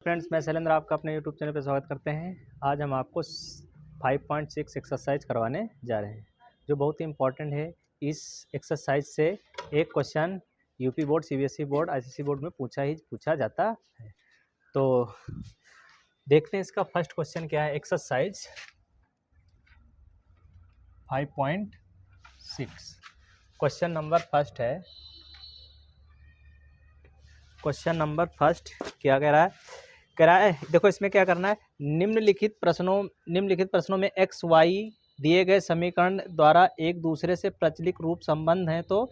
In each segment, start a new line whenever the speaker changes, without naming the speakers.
Friends, मैं शैलेंद्र आपका अपने यूट्यूब चैनल पर स्वागत करते हैं। आज हम आपको 5.6 एक्सरसाइज करवाने जा रहे हैं जो बहुत ही इम्पॉर्टेंट है। इस एक्सरसाइज से एक question UP board, CBSE board, ICSE board में पूछा जाता है। तो देखते हैं इसका फर्स्ट क्वेश्चन क्या है। एक्सरसाइज 5.6 क्वेश्चन नंबर फर्स्ट है। क्वेश्चन नंबर फर्स्ट क्या कह रहा है देखो इसमें क्या करना है। निम्नलिखित प्रश्नों में एक्स वाई दिए गए समीकरण द्वारा एक दूसरे से प्रचलित रूप संबंध है, तो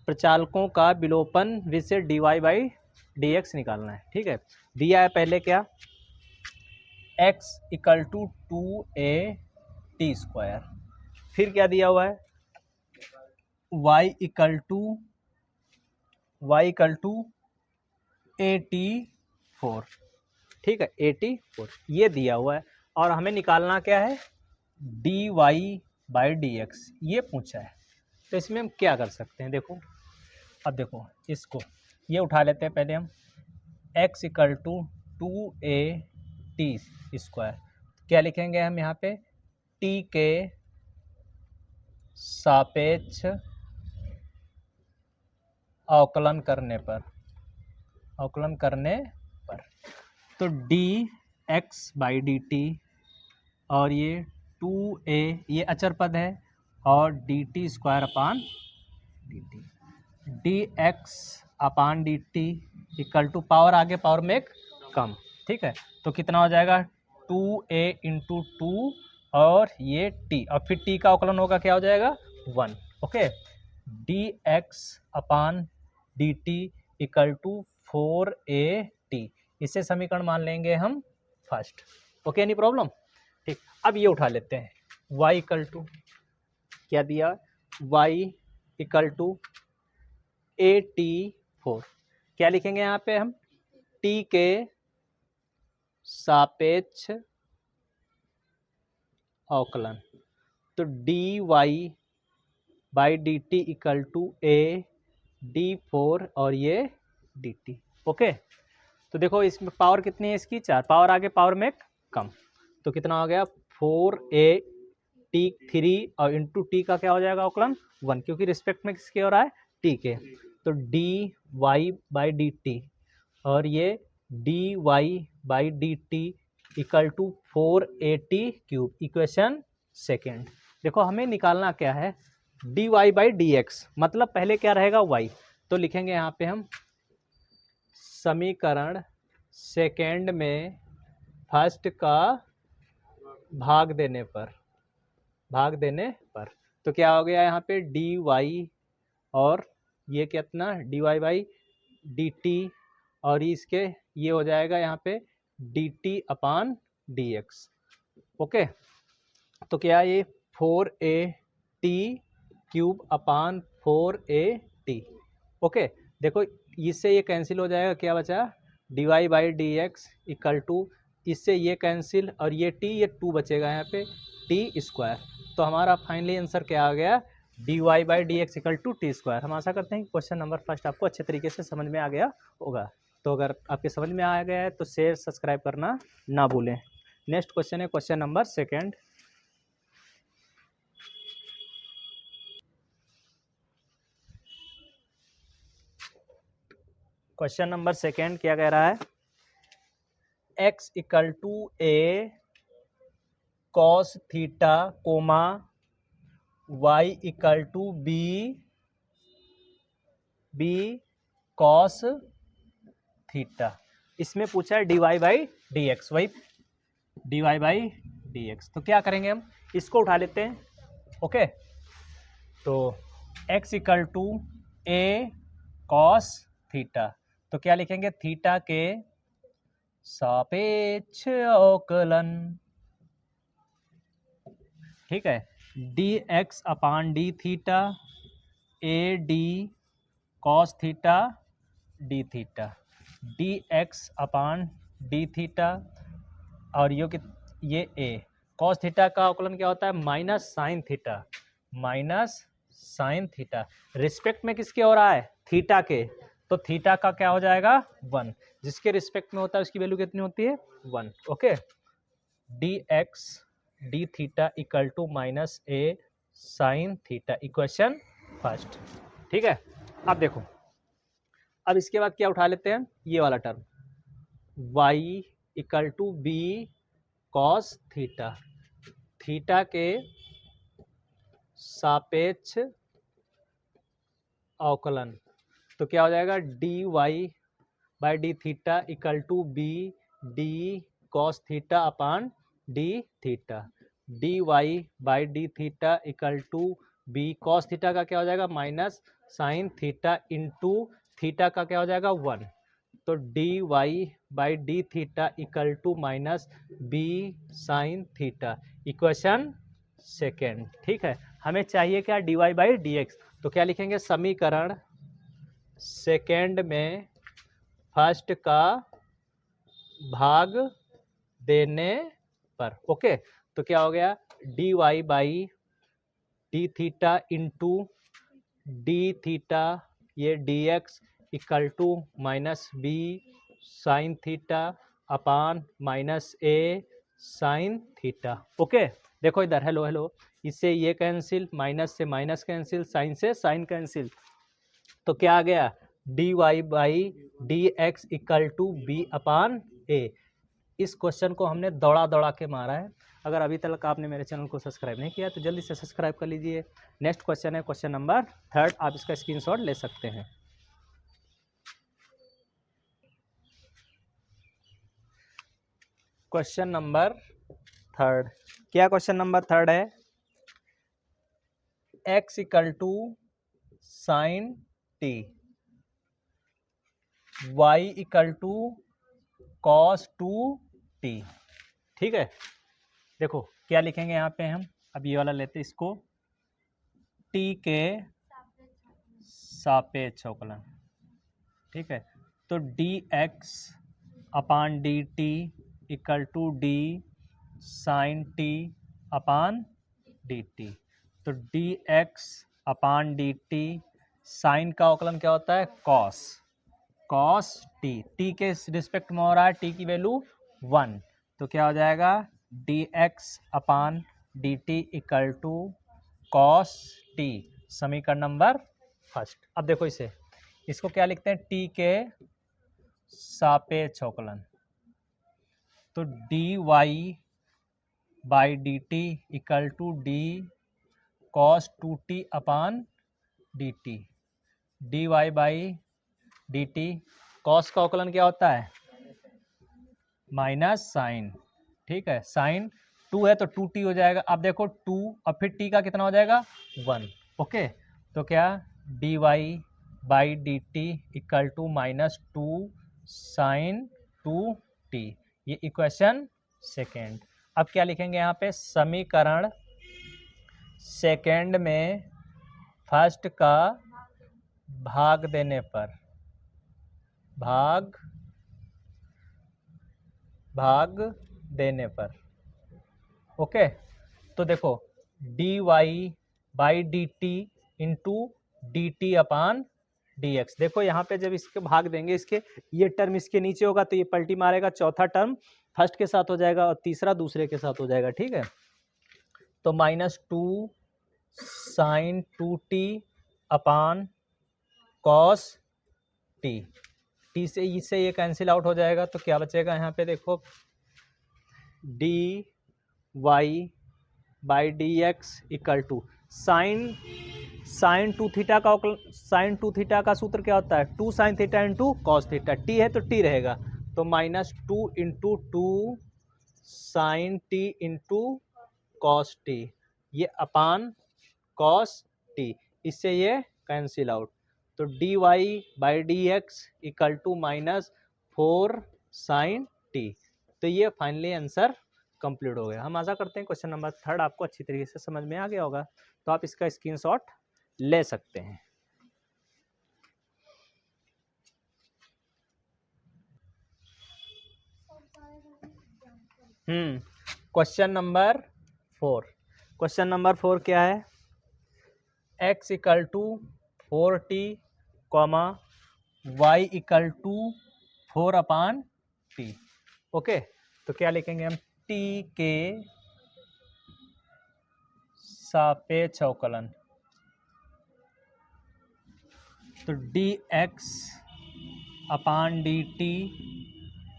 प्रचालकों का विलोपन विषय dy बाई डी एक्स निकालना है। ठीक है, दिया है पहले क्या, x equal to 2a t²। फिर क्या दिया हुआ है, y इक्वल टू AT4। ठीक है, 84 ये दिया हुआ है और हमें निकालना क्या है, dy बाई डी एक्स ये पूछा है। तो इसमें हम क्या कर सकते हैं, देखो अब देखो इसको ये उठा लेते हैं पहले हम। x equal to 2at²। क्या लिखेंगे हम यहाँ पे, t के सापेक्ष अवकलन करने पर तो dx बाई डी टी और ये 2a ये अचर पद है और dt² upon d t, dx upon d t equal to power आगे पावर में एक कम। ठीक है, तो कितना हो जाएगा 2a इंटू 2 और ये t और फिर t का अवकलन होगा, क्या हो जाएगा 1। Okay, dx upon d t equal to 4at, इसे समीकरण मान लेंगे हम फर्स्ट। Okay, any problem. ठीक, अब ये उठा लेते हैं, y इक्वल टू क्या दिया, y इक्वल टू AT4। क्या लिखेंगे यहाँ पे हम, t के सापेक्ष अवकलन, तो dy by d t equal to AD4 और ये dt। ओके, तो देखो इसमें पावर कितनी है इसकी, 4, पावर आगे पावर में कम, तो कितना हो गया 4at3 और इंटू टी का क्या हो जाएगा अवकलन 1, क्योंकि रिस्पेक्ट में किसके हो रहा है, टी के। तो dy बाई डी टी और ये dy by d t equal to 4at³ equation second. देखो हमें निकालना क्या है, dy बाई डी एक्स, मतलब पहले क्या रहेगा y, तो लिखेंगे यहाँ पे हम समीकरण सेकेंड में फर्स्ट का भाग देने पर तो क्या हो गया यहाँ पे dy और ये कितना dy बाई डी टी और इसके ये हो जाएगा यहाँ पे dt अपान डी एक्स। ओके, तो क्या ये 4at³ अपान 4at। ओके, देखो इससे ये कैंसिल हो जाएगा, क्या बचा dy by D x equal to, इससे ये कैंसिल और ये t, ये 2 बचेगा यहाँ पे t²। तो हमारा फाइनली आंसर क्या आ गया, dy by D x equal to t²। हम आशा करते हैं कि क्वेश्चन नंबर फर्स्ट आपको अच्छे तरीके से समझ में आ गया होगा। तो अगर आपके समझ में आ गया है तो शेयर सब्सक्राइब करना ना भूलें। नेक्स्ट क्वेश्चन है question number second. Question number second क्या कह रहा है, x equal to a cos theta comma y equal to b cos theta. इसमें पूछा है dy बाई डी एक्स, वही dy बाई डी एक्स। तो क्या करेंगे हम, इसको उठा लेते हैं। ओके, तो x equal to a cos theta, तो क्या लिखेंगे, थीटा के सापेक्ष अवकलन। ठीक है, dx upon D theta ad cos theta D theta, dx upon D theta और ये a कॉस थीटा का अवकलन क्या होता है, माइनस साइन थीटा। रिस्पेक्ट में किसके हो रहा है, थीटा के, तो थीटा का क्या हो जाएगा 1, जिसके रिस्पेक्ट में होता है उसकी वैल्यू कितनी होती है 1। Okay, d x d theta equal to minus A sine theta, equation first. ठीक है, अब देखो, अब इसके बाद क्या उठा लेते हैं, ये वाला term y equal to b cos theta, theta के सापेक्ष अवकलन, तो क्या हो जाएगा d Y by D theta equal to b d cos theta upon D theta, d Y by D theta equal to b cos theta का क्या हो जाएगा minus sine theta into theta का क्या हो जाएगा 1, तो d Y by D theta equal to minus B sine theta, equation second. ठीक है, हमें चाहिए क्या d Y by D x, तो क्या लिखेंगे समीकरण सेकेंड में फर्स्ट का भाग देने पर। ओके, तो क्या हो गया D Y by D theta into D theta ये D x equal to minus B sine theta upon minus A sine theta. Okay, देखो इधर, हेलो हेलो, इससे ये कैंसिल, माइनस से माइनस कैंसिल, साइन से साइन कैंसिल, तो क्या आ गया D Y by D x equal to B upon A. इस क्वेश्चन को हमने दौड़ा दौड़ा के मारा है। अगर अभी तक आपने मेरे चैनल को सब्सक्राइब नहीं किया तो जल्दी से सब्सक्राइब कर लीजिए। नेक्स्ट क्वेश्चन है क्वेश्चन नंबर 3, आप इसका स्क्रीनशॉट ले सकते हैं। क्वेश्चन नंबर 3, क्या क्वेश्चन नंबर 3 है, x equal to sine t, y equal to cos 2t। ठीक है, देखो क्या लिखेंगे यहाँ पे हम, अब ये वाला लेते इसको, t के सापेक्ष अवकलन। ठीक है, तो dx upon dt equal to d sine t upon dt, तो dx अपान dt, साइन का अवकलन क्या होता है कॉस, कॉस टी, टी के रिस्पेक्ट में हो रहा है, टी की वैल्यू 1, तो क्या हो जाएगा d x upon d t equal to cos t, समीकरण नंबर फर्स्ट। अब देखो इसे, इसको क्या लिखते हैं टी के सापेक्ष अवकलन, तो d Y by d t equal to d cos 2t upon d t, d Y by d t, cos का अवकलन क्या होता है माइनस साइन। ठीक है, साइन 2 है तो 2t हो जाएगा, अब देखो 2 और फिर t का कितना हो जाएगा 1। ओके, तो क्या d Y by d t equal to minus 2 sine 2t, ये इक्वेशन सेकेंड। अब क्या लिखेंगे यहाँ पे, समीकरण सेकेंड में फर्स्ट का भाग देने पर, भाग देने पर। ओके, तो देखो d Y by d t into d t upon d x, देखो यहाँ पे जब इसके भाग देंगे, इसके ये टर्म इसके नीचे होगा तो ये पलटी मारेगा, चौथा टर्म फर्स्ट के साथ हो जाएगा और तीसरा दूसरे के साथ हो जाएगा। ठीक है, तो minus 2 sine 2t upon cos t, t से इससे ये कैंसिल आउट हो जाएगा, तो क्या बचेगा यहाँ पे देखो d Y by D x equal to sine 2 theta का साइन 2 थीटा का सूत्र क्या होता है 2 sine theta into cos theta, t है तो टी रहेगा, तो minus 2 into 2 sine t into cos t, ये अपान कॉस टी, इससे ये कैंसिल आउट, तो d Y by D x equal to minus 4 sine t. तो ये फाइनली आंसर कंप्लीट हो गया। हम आशा करते हैं क्वेश्चन नंबर 3 आपको अच्छी तरीके से समझ में आ गया होगा, तो आप इसका स्क्रीनशॉट ले सकते हैं। क्वेश्चन नंबर 4, क्वेश्चन नंबर 4 क्या है, x equal to 4t, y equal to 4/t। Okay, तो क्या लिखेंगे हम, t के सापेक्ष अवकलन, तो dx अपान dt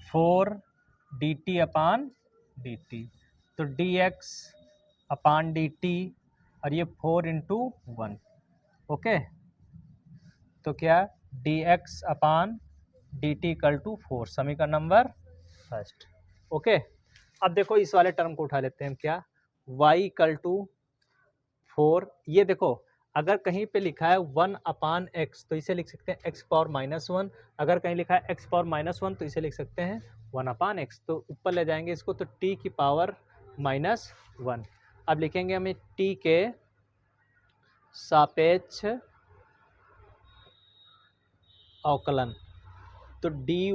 4 dt अपान dt, तो dx अपान dt और ये 4 इंटू 1। ओके, तो क्या dx upon dt equal to 4, समीकरण नंबर फर्स्ट। ओके, अब देखो इस वाले टर्म को उठा लेते हैं, क्या y इक्वल टू 4, ये देखो अगर कहीं पे लिखा है 1/x तो इसे लिख सकते हैं x पावर -1, अगर कहीं लिखा है x पावर -1 तो इसे लिख सकते हैं 1/x, तो ऊपर ले जाएंगे इसको तो t की पावर -1। अब लिखेंगे हमें t के सापेक्ष अवकलन, तो dy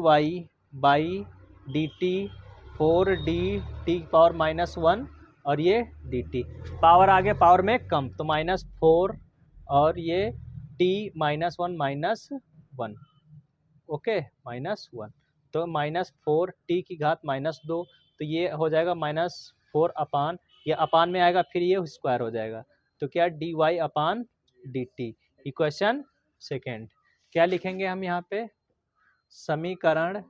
by d T 4d t power -1 और ये dt, पावर आगे पावर में कम तो -4 और ये t -1 ओके -1, तो -4 t की घात -2, तो ये हो जाएगा -4 अपान, ये अपान में आएगा फिर ये स्क्वायर हो जाएगा, तो क्या dy अपान dt। इक्वेशन सेकेंड क्या लिखेंगे हम यहाँ पे, समीकरण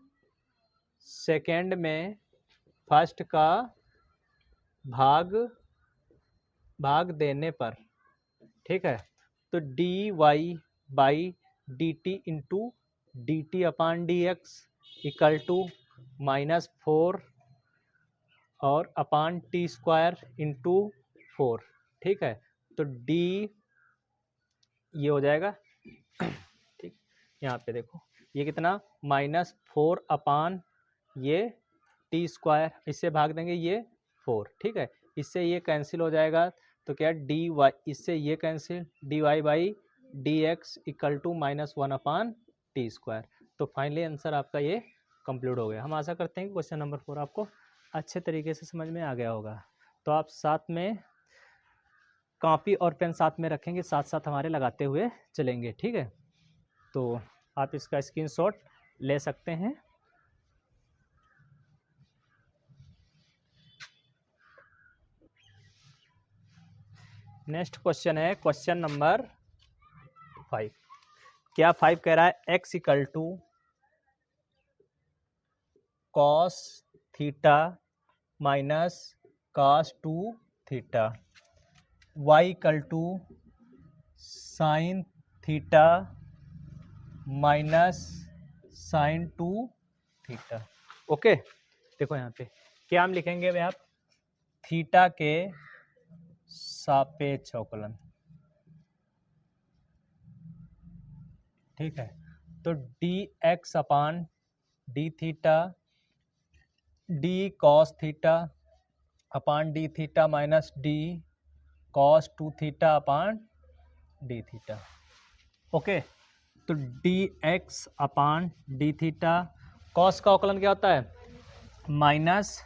सेकेंड में फर्स्ट का भाग देने पर, ठीक है, तो dy by d t into d t upon d x equal to -4 और अपान टी स्क्वायर इंटू 4, ठीक है, तो d ये हो जाएगा, ठीक, यहाँ पे देखो ये कितना -4 अपान ये टी स्क्वायर, इससे भाग देंगे ये 4, ठीक है, इससे ये कैंसिल हो जाएगा, तो क्या डी वाई, इससे ये cancel, d Y by D x equal to -1/t²। तो फाइनली आंसर आपका ये कंप्लीट हो गया। हम आशा करते हैं कि क्वेश्चन नंबर 4 आपको अच्छे तरीके से समझ में आ गया होगा। तो आप साथ में कॉपी और पेन साथ में रखेंगे, साथ साथ हमारे लगाते हुए चलेंगे, ठीक है। तो आप इसका स्क्रीनशॉट ले सकते हैं। नेक्स्ट क्वेश्चन है क्वेश्चन नंबर 5। क्या 5 कह रहा है, x equal to cos theta minus cos 2 theta, y equal to sine theta minus sine 2 theta. Okay, देखो यहाँ पे क्या हम लिखेंगे भाई, आप थीटा के सापेक्ष अवकलन, ठीक है, तो dx upon D theta D cos theta upon D theta minus D cos 2 theta upon D theta. Okay, तो dx upon D theta, cos का अवकलन क्या होता है, माइनस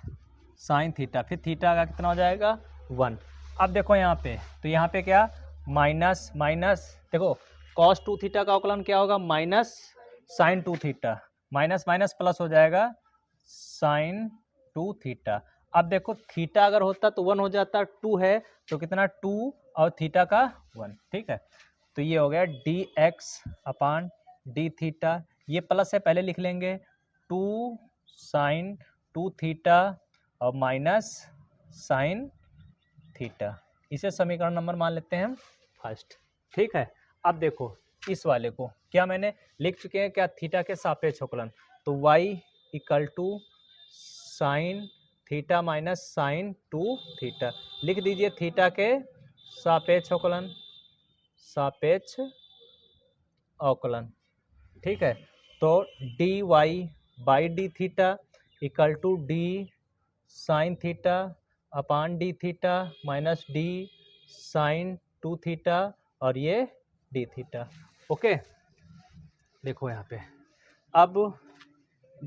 साइन थीटा, फिर थीटा का कितना हो जाएगा 1। अब देखो यहाँ पे, तो यहाँ पे क्या माइनस माइनस, देखो कॉस 2 थीटा का अवकलन क्या होगा, minus sine 2 theta, minus minus plus हो जाएगा साइन 2 थीटा। अब देखो थीटा अगर होता तो 1 हो जाता, 2 है तो कितना 2 और थीटा का 1, ठीक है, तो ये हो गया dx अपान डी थीटा, ये प्लस है पहले लिख लेंगे 2 साइन 2 थीटा और माइनस साइन थीटा, इसे समीकरण नंबर मान लेते हैं हम फर्स्ट, ठीक है। अब देखो इस वाले को क्या मैंने लिख चुके हैं, क्या थीटा के सापेक्ष अवकलन, तो y equal to sine theta minus sine 2 theta, लिख दीजिए थीटा के सापेक्ष अवकलन, सापेक्ष अवकलन, ठीक है, तो dy by D theta equal to d sine theta upon D theta minus D sine 2 theta और ये डी थीटा। ओके, देखो यहाँ पे अब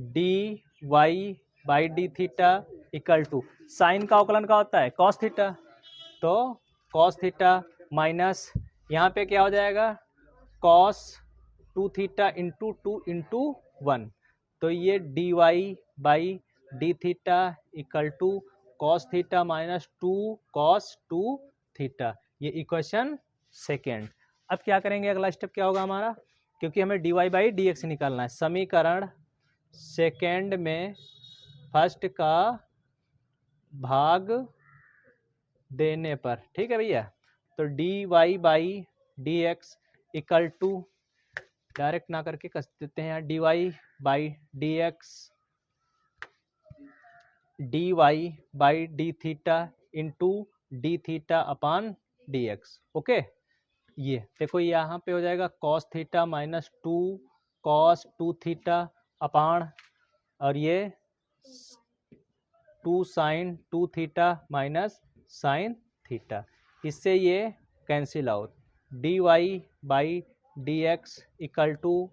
d Y by D theta equal to sine का अवकलन का होता है कॉस थीटा, तो कॉस थीटा माइनस यहाँ पे क्या हो जाएगा कॉस 2 थीटा इंटू 2 इंटू 1, तो ये d Y by D theta equal to cos theta minus 2 cos 2 theta, ये इक्वेशन सेकेंड। अब क्या करेंगे, अगला स्टेप क्या होगा हमारा, क्योंकि हमें d Y by D x निकालना है, समीकरण सेकेंड में फर्स्ट का भाग देने पर, ठीक है भैया। तो d Y by D x equal to, direct ना करके कस देते हैं यहाँ, d Y by D x d Y by D theta into D theta upon d x. Okay, ये देखो यहाँ पे हो जाएगा cos theta minus 2 cos 2 theta upon, और ये 2 sine 2 theta minus sine theta, इससे ये cancel out. D Y by D x equal to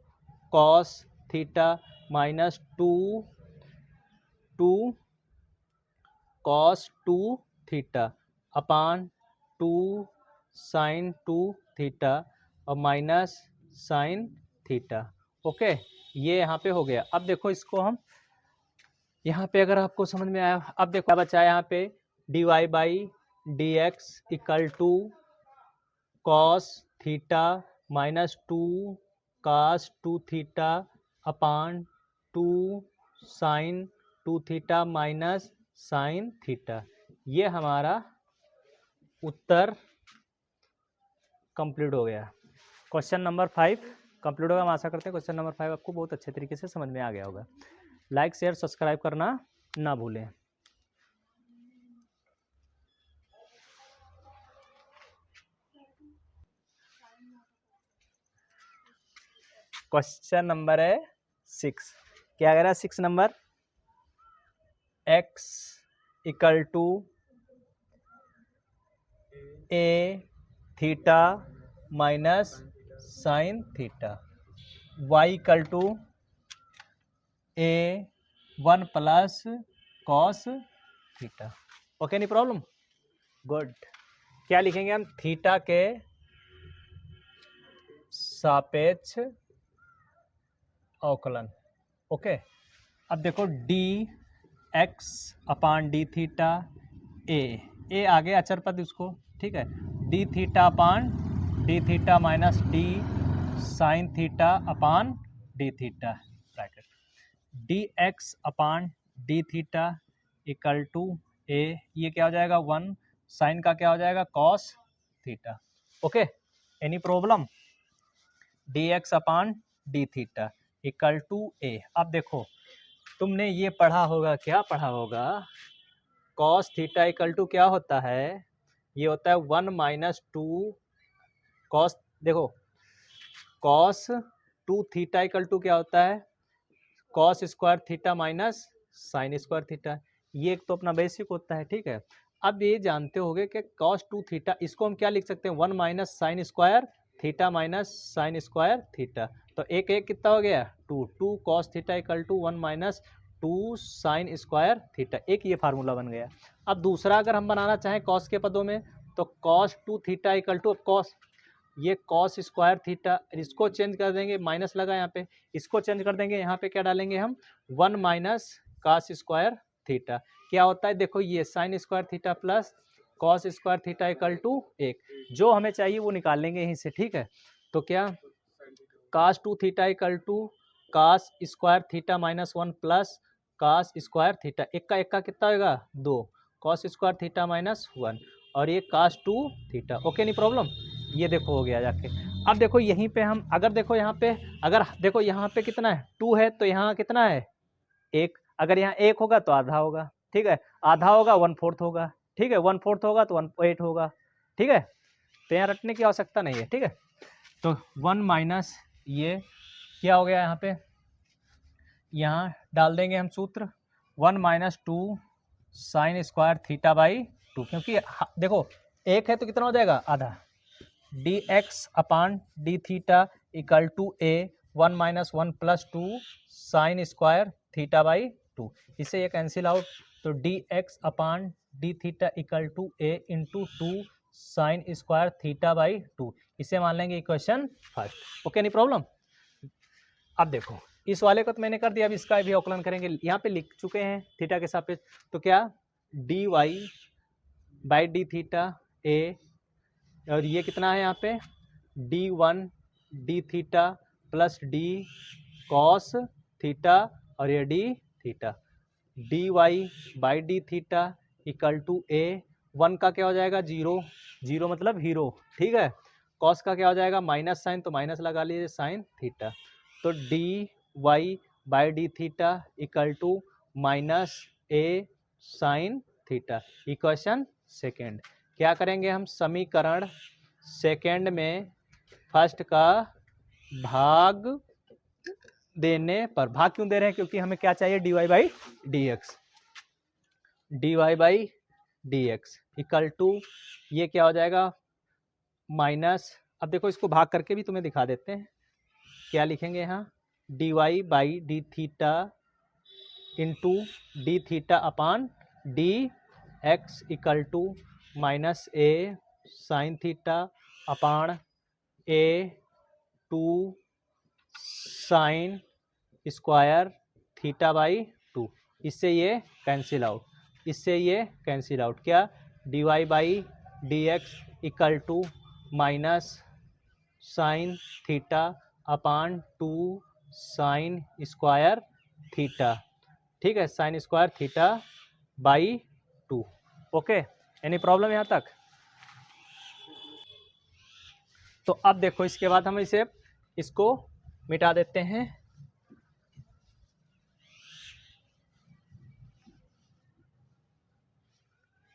cos theta minus 2 cos 2 theta upon 2 sine 2 theta और माइनस साइन थीटा। ओके, ये यहाँ पे हो गया। अब देखो इसको हम यहाँ पे, अगर आपको समझ में आया, अब देखो क्या बचा है यहाँ पे, d Y by D x equal to cos theta minus 2 cos 2 theta upon 2 sine 2 theta minus sine theta. ये हमारा उत्तर कंप्लीट हो गया। क्वेश्चन नंबर 5 कंप्लीट होगा। हम आशा करते हैं क्वेश्चन नंबर 5 आपको बहुत अच्छे तरीके से समझ में आ गया होगा। लाइक शेयर सब्सक्राइब करना ना भूलें। क्वेश्चन नंबर है 6, क्या कह रहा है 6 number, x equal to a theta minus sine theta, y equal to A 1 plus cos theta. Okay, नहीं प्रॉब्लम, गुड। क्या लिखेंगे हम, थीटा के सापेक्ष अवकलन। ओके, अब देखो D x upon D theta, A आगे अचर पद उसको, ठीक है, D theta upon D theta minus D sine theta upon D theta, bracket D x upon D theta equal to A, ये क्या हो जाएगा 1, साइन का क्या हो जाएगा cos theta. Okay, any problem, D x upon D theta equal to A. अब देखो तुमने ये पढ़ा होगा, क्या पढ़ा होगा, कॉस थीटा इक्वल टू क्या होता है, ये होता है 1 माइनस 2 कॉस, देखो कॉस 2 थीटा इक्वल टू क्या होता है, cos square theta minus sine square theta, ये एक तो अपना बेसिक होता है, ठीक है। अब ये जानते होगे कि कॉस 2 थीटा, इसको हम क्या लिख सकते हैं, 1 minus sine square theta minus sine square theta, तो एक एक कितना हो गया 2 cos theta equal to 1 minus 2 sine square theta, एक ये फार्मूला बन गया। अब दूसरा अगर हम बनाना चाहें कॉस के पदों में, तो cos 2 theta equal to cos, ये कॉस स्क्वायर थीटा, इसको चेंज कर देंगे, माइनस लगा यहाँ पे, इसको चेंज कर देंगे, यहाँ पे क्या डालेंगे हम 1 माइनस कॉस स्क्वायर थीटा, क्या होता है देखो ये sine square theta plus cos square theta equal to 1, जो हमें चाहिए वो निकाल लेंगे यहीं से, ठीक है। तो क्या cos 2 theta equal to cos square theta minus 1 plus cos square theta, एक का कितना होगा 2, कॉस स्क्वायर थीटा माइनस 1, और ये कास 2 थीटा। ओके, नहीं प्रॉब्लम, ये देखो हो गया जाके। अब देखो यहीं पे हम अगर देखो यहाँ पे, अगर देखो यहाँ पे कितना है 2 है, तो यहाँ कितना है 1, अगर यहाँ 1 होगा तो आधा होगा, ठीक है, आधा होगा 1/4 होगा, ठीक है, 1/4 होगा तो 1/8 होगा, ठीक है, तो यहाँ रटने की आवश्यकता नहीं है, ठीक है। तो 1 माइनस ये क्या हो गया, यहाँ पे यहाँ डाल देंगे हम सूत्र 1 minus 2 sine square theta by 2, क्योंकि देखो 1 है तो कितना हो जाएगा आधा, d x upon D theta equal to A 1 minus 1 plus 2 sine square theta by 2, इससे ये कैंसिल आउट, तो d x upon D theta equal to a into 2 sine square theta by 2, इसे मान लेंगे इक्वेशन फर्स्ट। ओके, नहीं problem, अब देखो इस वाले को तो मैंने कर दिया, अब इसका भी अवकलन करेंगे। यहाँ पे लिख चुके हैं थीटा के सापेक्ष, तो क्या dy by D theta A, और ये कितना है यहाँ पे d1 D theta plus D cos theta, और ये D theta, dy by D theta equal to ए, 1 का क्या हो जाएगा 0, 0 मतलब हीरो, ठीक है। कॉस का क्या हो जाएगा माइनस साइन, तो माइनस लगा लीजिए साइन थीटा, तो d Y by D theta equal to minus A sine theta. Equation second क्या करेंगे हम, समीकरण सेकेंड में फर्स्ट का भाग देने पर, भाग क्यों दे रहे हैं, क्योंकि हमें क्या चाहिए d Y by D x, d Y by D x equal to ये क्या हो जाएगा माइनस, अब देखो इसको भाग करके भी तुम्हें दिखा देते हैं, क्या लिखेंगे यहाँ d Y by D theta into D theta upon d x equal to minus A sine theta upon a two sine square theta by 2, इससे ये कैंसिल आउट, इससे ये कैंसिल आउट, क्या d Y by D x equal to minus sine theta upon 2 sine square theta, ठीक है, sine square theta by 2। Okay, any problem यहाँ तक? तो अब देखो इसके बाद हम इसको मिटा देते हैं,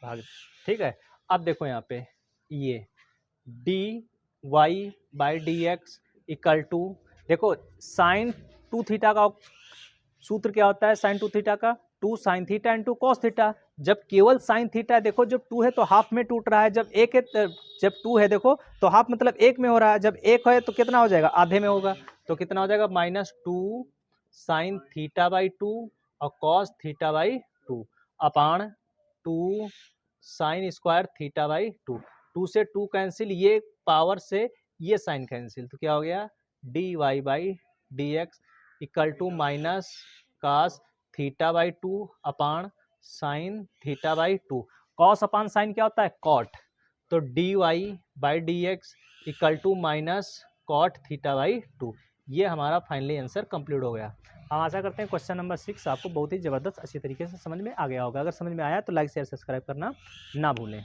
भाग, ठीक है। अब देखो यहाँ पे ये d Y by D x equal to, देखो साइन 2 थीटा का सूत्र क्या होता है, साइन 2 थीटा का 2 sine theta into cos theta. जब केवल साइन थीटा है, देखो जब 2 है तो हाफ में टूट रहा है, जब 1 है, जब 2 है देखो तो हाफ मतलब 1 में हो रहा है, जब 1 है तो कितना हो जाएगा आधे में होगा, तो कितना हो जाएगा -2 साइन थीटा बाई 2 और cos theta by 2 upon 2 sine square theta by 2, 2 से 2 कैंसिल, ये पावर से ये साइन कैंसिल, तो क्या हो गया D Y by D x equal to minus cos theta by 2 upon sine theta by 2, cos upon sine क्या होता है कॉट, तो d Y by D x equal to minus cot theta by 2। ये हमारा फाइनली आंसर कंप्लीट हो गया। हम आशा करते हैं क्वेश्चन नंबर 6 आपको बहुत ही ज़बरदस्त अच्छी तरीके से समझ में आ गया होगा। अगर समझ में आया तो लाइक शेयर सब्सक्राइब करना ना भूलें।